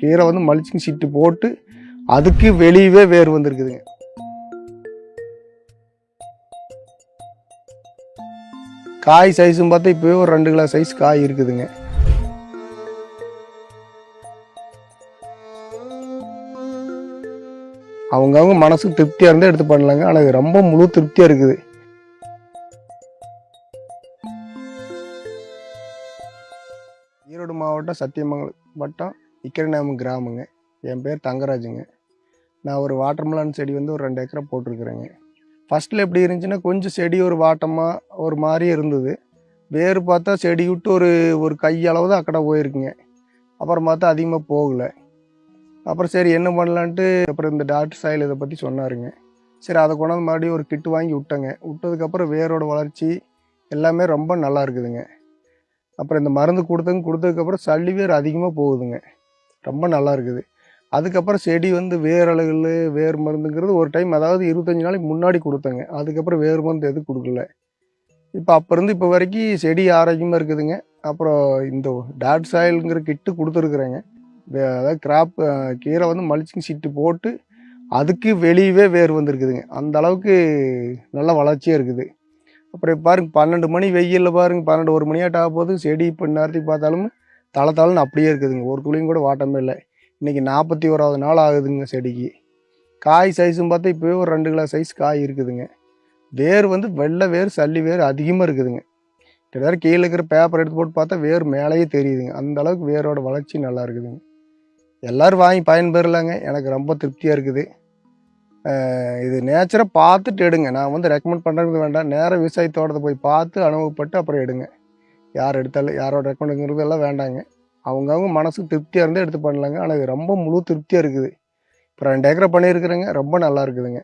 கீரை வந்து மல்ச்சிங் சீட்டு போட்டு அதுக்கு வெளியவே வேர் வந்துருக்குதுங்க. காய் சைஸும் பார்த்தா இப்போவே ஒரு 2 கிலோ சைஸ் காய் இருக்குதுங்க. அவங்கவுங்க மனசுக்கு திருப்தியாக இருந்தால் எடுத்து பண்ணலாங்க. ஆனால் இது ரொம்ப முழு திருப்தியாக இருக்குது. ஈரோடு மாவட்டம் சத்தியமங்கலம் வட்டம் இக்கரைநாமம் கிராமங்க. என் பேர் தங்கராஜுங்க. நான் ஒரு வாட்டர்மெலன் செடி வந்து ஒரு 2 ஏக்கரை போட்டிருக்கிறேங்க. ஃபஸ்ட்டில் எப்படி இருந்துச்சுன்னா கொஞ்சம் செடி ஒரு வாட்டமாக ஒரு மாதிரியே இருந்தது. வேர் பார்த்தா செடி விட்டு ஒரு ஒரு கையளவு தான் அக்கடை போயிருக்குங்க. அப்புறம் பார்த்தா அதிகமாக போகலை. அப்புறம் சரி என்ன பண்ணலான்ட்டு அப்புறம் இந்த டாக்டர் சாயில் இதை பற்றி சொன்னாருங்க. சரி அதை கொண்டாந்து மறுபடியும் ஒரு கிட்டு வாங்கி விட்டேங்க. விட்டதுக்கப்புறம் வேரோட வளர்ச்சி எல்லாமே ரொம்ப நல்லா இருக்குதுங்க. அப்புறம் இந்த மருந்து கொடுத்ததுக்கப்புறம் சல்லி வேர் அதிகமாக போகுதுங்க. ரொம்ப நல்லா இருக்குது. அதுக்கப்புறம் செடி வந்து வேர் அழுகல் வேர் மருந்துங்கிறது ஒரு டைம், அதாவது 25 நாளைக்கு முன்னாடி கொடுத்தேங்க. அதுக்கப்புறம் வேர் மருந்து எதுவும் கொடுக்கல. அப்போ இருந்து இப்போ வரைக்கும் செடி ஆரோக்கியமாக இருக்குதுங்க. அப்புறம் இந்த டாட் சாயிலுங்கிற கிட்டு கொடுத்துருக்குறேங்க. அதாவது கீரை வந்து மல்ச்சிங் சீட்டு போட்டு அதுக்கு வெளியவே வேர் வந்துருக்குதுங்க. அந்த அளவுக்கு நல்ல வளர்ச்சியாக இருக்குது. அப்புறம் பாருங்க 12 மணி வெயிலில் பாருங்க 12 1 மணியாட்ட ஆக போது செடி இப்போ நேரத்துக்கு பார்த்தாலும் தளன்னு அப்படியே இருக்குதுங்க. ஒரு துளியும் கூட வாட்டமே இல்லை. இன்றைக்கி 41வது நாள் ஆகுதுங்க செடிக்கு. காய் சைஸும் பார்த்தா இப்போவே ஒரு 2 கிலோ சைஸ் காய் இருக்குதுங்க. வேர் வந்து வெள்ளை வேர் சல்லி வேர் அதிகமாக இருக்குதுங்க. கிட்டத்தட்ட கீழே இருக்கிற பேப்பர் எடுத்து போட்டு பார்த்தா வேர் மேலேயே தெரியுதுங்க. அந்த அளவுக்கு வேரோட வளர்ச்சி நல்லா இருக்குதுங்க. எல்லோரும் வாங்கி பயன்பெறலாங்க. எனக்கு ரொம்ப திருப்தியாக இருக்குது. இது நேச்சராக பார்த்துட்டு எடுங்க. நான் வந்து ரெக்கமெண்ட் பண்ணுறது வேண்டாம். நேராக விவசாய தோட்டத்தை போய் பார்த்து அனுபவப்பட்டு அப்புறம் எடுங்க. யார் எடுத்தாலும் யாரோட ரெக்கமெண்டுங்கிறது எல்லாம் வேண்டாங்க. அவங்கவுங்க மனசுக்கு திருப்தியாக இருந்தால் எடுத்து பண்ணலாங்க. ஆனால் இது ரொம்ப முழு திருப்தியாக இருக்குது. இப்போ 2 ஏக்கரை பண்ணியிருக்கிறேங்க. ரொம்ப நல்லா இருக்குதுங்க.